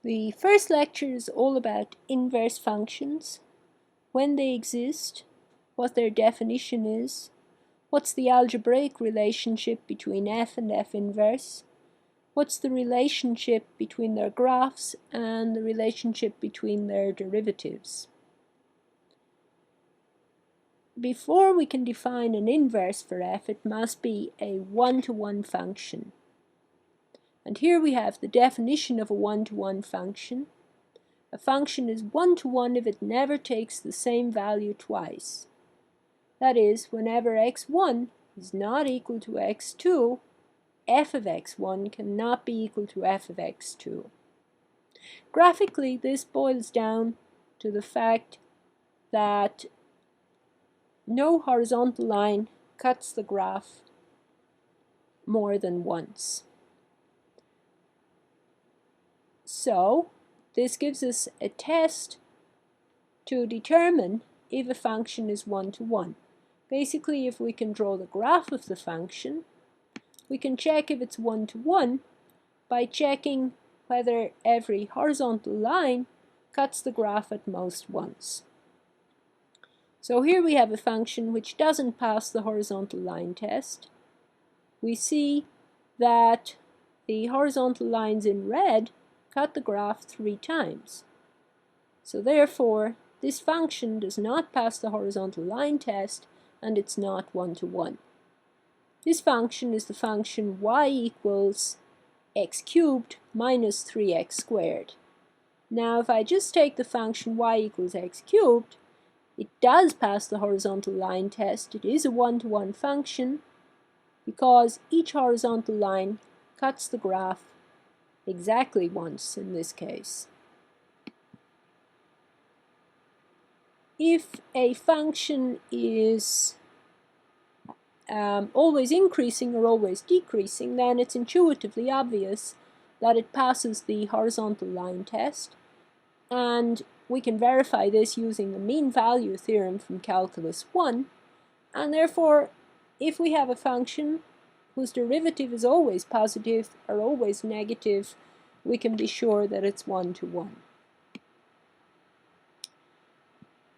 The first lecture is all about inverse functions, when they exist, what their definition is, what's the algebraic relationship between f and f inverse, what's the relationship between their graphs, and the relationship between their derivatives. Before we can define an inverse for f, it must be a one-to-one function. And here we have the definition of a one-to-one function. A function is one-to-one if it never takes the same value twice. That is, whenever x1 is not equal to x2, f of x1 cannot be equal to f of x2. Graphically, this boils down to the fact that no horizontal line cuts the graph more than once. So, this gives us a test to determine if a function is one-to-one. Basically, if we can draw the graph of the function, we can check if it's one-to-one by checking whether every horizontal line cuts the graph at most once. So here we have a function which doesn't pass the horizontal line test. We see that the horizontal lines in red cut the graph 3 times. So therefore, this function does not pass the horizontal line test, and it's not one-to-one. This function is the function y equals x cubed minus 3x squared. Now, if I just take the function y equals x cubed, it does pass the horizontal line test. It is a one-to-one function because each horizontal line cuts the graph exactly once in this case. If a function is always increasing or always decreasing, then it's intuitively obvious that it passes the horizontal line test, and we can verify this using the mean value theorem from Calculus 1, and therefore if we have a function whose derivative is always positive or always negative, we can be sure that it's one-to-one.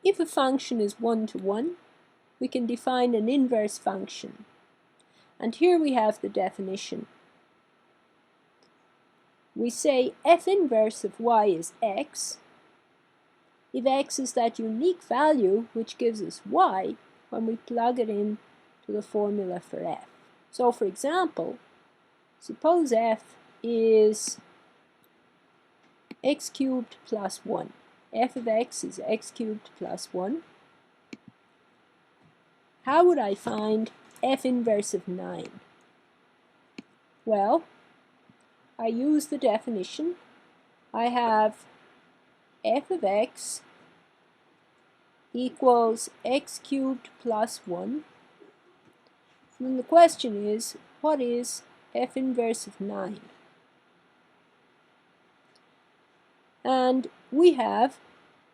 If a function is one-to-one, we can define an inverse function. And here we have the definition. We say f inverse of y is x if x is that unique value which gives us y when we plug it in to the formula for f. So for example, suppose f is x cubed plus 1. F of x is x cubed plus 1. How would I find f inverse of 9? Well, I use the definition. I have f of x equals x cubed plus 1. And then the question is, what is f inverse of 9? And we have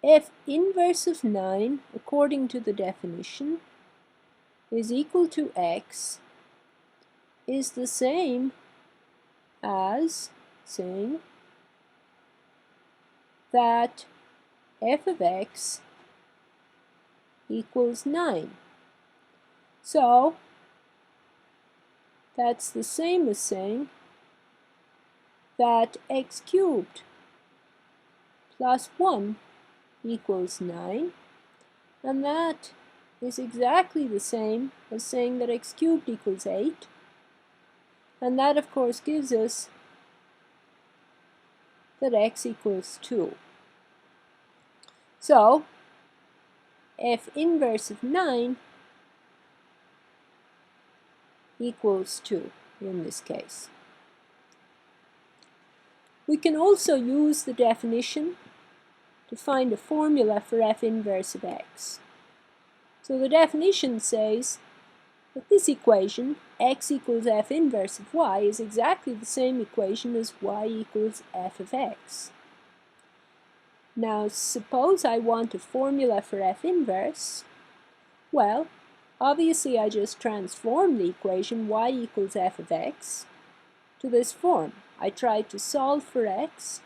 f inverse of 9, according to the definition, is equal to x is the same as saying that f of x equals 9. So that's the same as saying that x cubed plus 1 equals 9, and that is exactly the same as saying that x cubed equals 8, and that of course gives us that x equals 2. So f inverse of 9 equals 2 in this case. We can also use the definition to find a formula for f inverse of x. So the definition says that this equation, x equals f inverse of y, is exactly the same equation as y equals f of x. Now suppose I want a formula for f inverse. Well, obviously I just transform the equation y equals f of x to this form. I try to solve for x,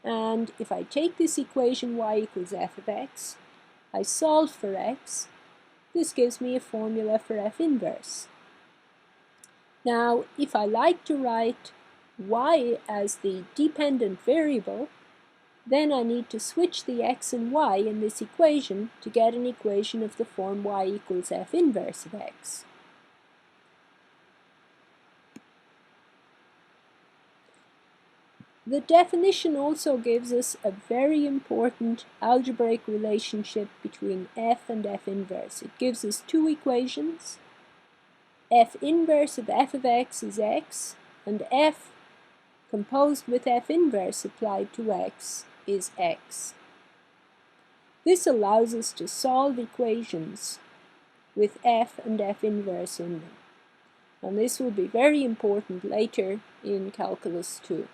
And if I take this equation y equals f of x, I solve for x, this gives me a formula for f inverse. Now, if I like to write y as the dependent variable, then I need to switch the x and y in this equation to get an equation of the form y equals f inverse of x. The definition also gives us a very important algebraic relationship between f and f inverse. It gives us two equations. F inverse of f of x is x, and f composed with f inverse applied to x is x. This allows us to solve equations with f and f inverse in them. And this will be very important later in Calculus 2.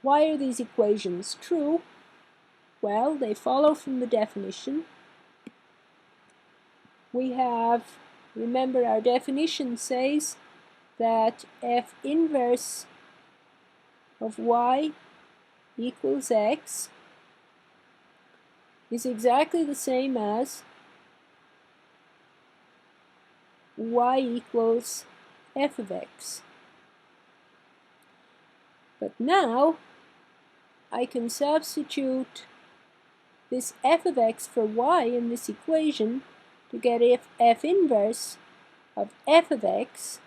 Why are these equations true? Well, they follow from the definition. We have, remember our definition says that f inverse of y equals x is exactly the same as y equals f of x. But now I can substitute this f of x for y in this equation to get f inverse of f of x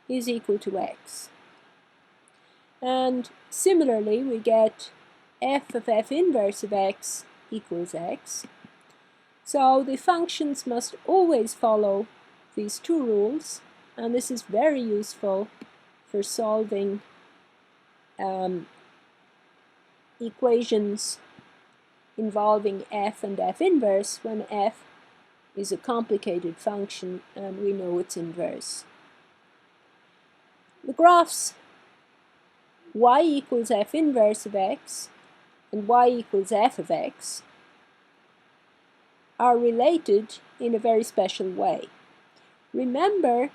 is equal to x. And similarly, we get f of f inverse of x equals x. So the functions must always follow these two rules, and this is very useful for solving equations involving f and f inverse when f is a complicated function and we know its inverse. The graphs y equals f inverse of x and y equals f of x are related in a very special way. Remember,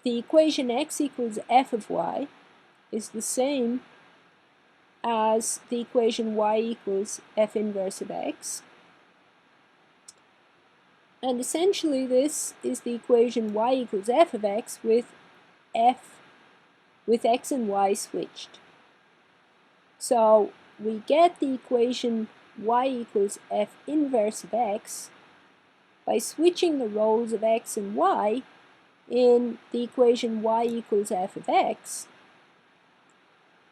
the equation x equals f of y is the same as the equation y equals f inverse of x. And essentially this is the equation y equals f of x with x and y switched. So we get the equation y equals f inverse of x by switching the roles of x and y in the equation y equals f of x,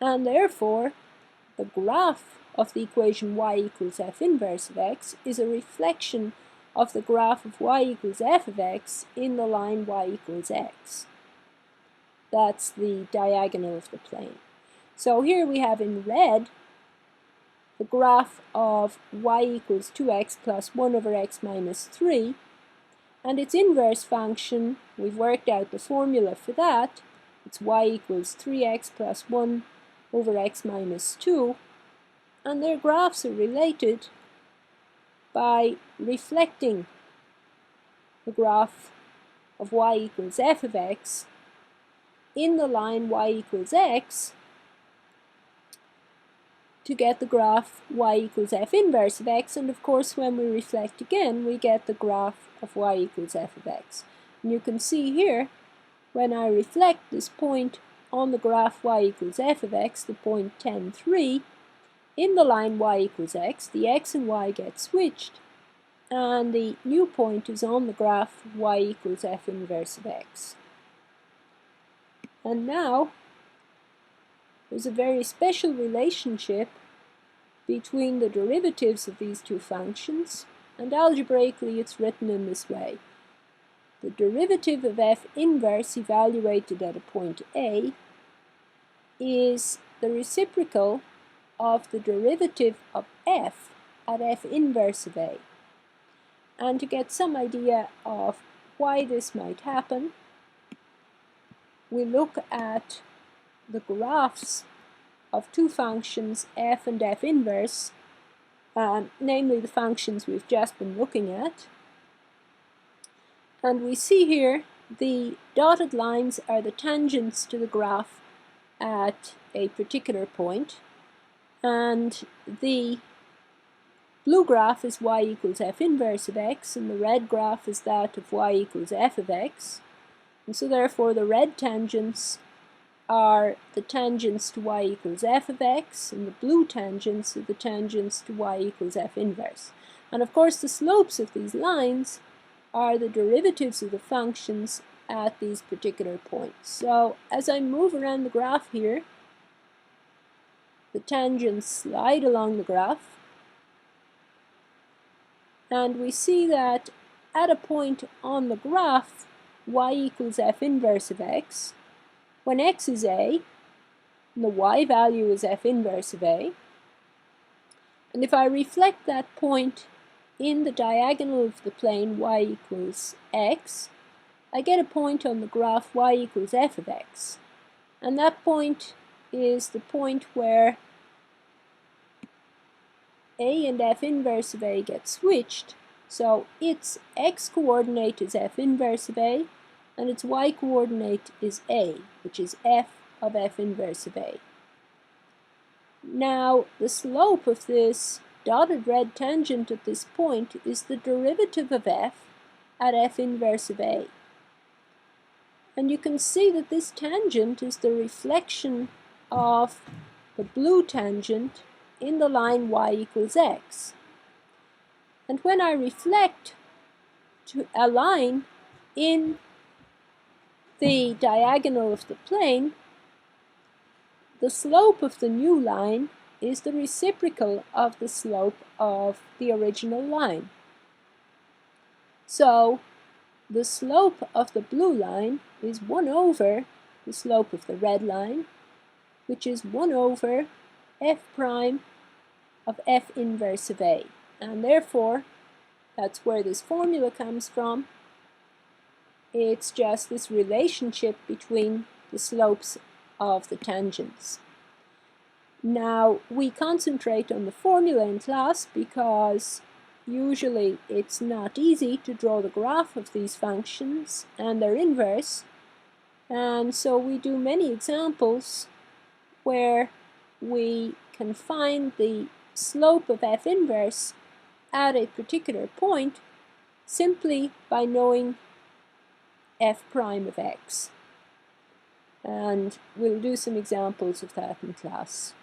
and therefore the graph of the equation y equals f inverse of x is a reflection of the graph of y equals f of x in the line y equals x. That's the diagonal of the plane. So here we have in red the graph of y equals 2x plus 1 over x minus 3, and its inverse function, we've worked out the formula for that. It's y equals 3x plus 1 over x minus 2, and their graphs are related by reflecting the graph of y equals f of x in the line y equals x to get the graph y equals f inverse of x, and of course when we reflect again we get the graph of y equals f of x. And you can see here, when I reflect this point on the graph y equals f of x, the point 10, 3, in the line y equals x, the x and y get switched, and the new point is on the graph y equals f inverse of x. And now there's a very special relationship between the derivatives of these two functions, and algebraically it's written in this way. The derivative of f inverse evaluated at a point A is the reciprocal of the derivative of f at f inverse of A. And to get some idea of why this might happen, we look at the graphs of two functions f and f inverse, namely the functions we've just been looking at. And we see here the dotted lines are the tangents to the graph at a particular point, and the blue graph is y equals f inverse of x, and the red graph is that of y equals f of x. And so therefore the red tangents are the tangents to y equals f of x, and the blue tangents are the tangents to y equals f inverse. And of course the slopes of these lines are the derivatives of the functions at these particular points. So as I move around the graph here, the tangents slide along the graph, and we see that at a point on the graph, y equals f inverse of x, when x is a, and the y value is f inverse of a, and if I reflect that point in the diagonal of the plane y equals x, I get a point on the graph y equals f of x. And that point is the point where a and f inverse of a get switched. So its x coordinate is f inverse of a, and its y coordinate is a, which is f of f inverse of a. Now, the slope of this dotted red tangent at this point is the derivative of f at f inverse of a. And you can see that this tangent is the reflection of the blue tangent in the line y equals x. And when I reflect to a line in the diagonal of the plane, the slope of the new line is the reciprocal of the slope of the original line. So the slope of the blue line is 1 over the slope of the red line, which is 1 over f prime of f inverse of a. And therefore, that's where this formula comes from. It's just this relationship between the slopes of the tangents. Now, we concentrate on the formula in class because usually it's not easy to draw the graph of these functions and their inverse, and so we do many examples where we can find the slope of f inverse at a particular point simply by knowing f prime of x. And we'll do some examples of that in class.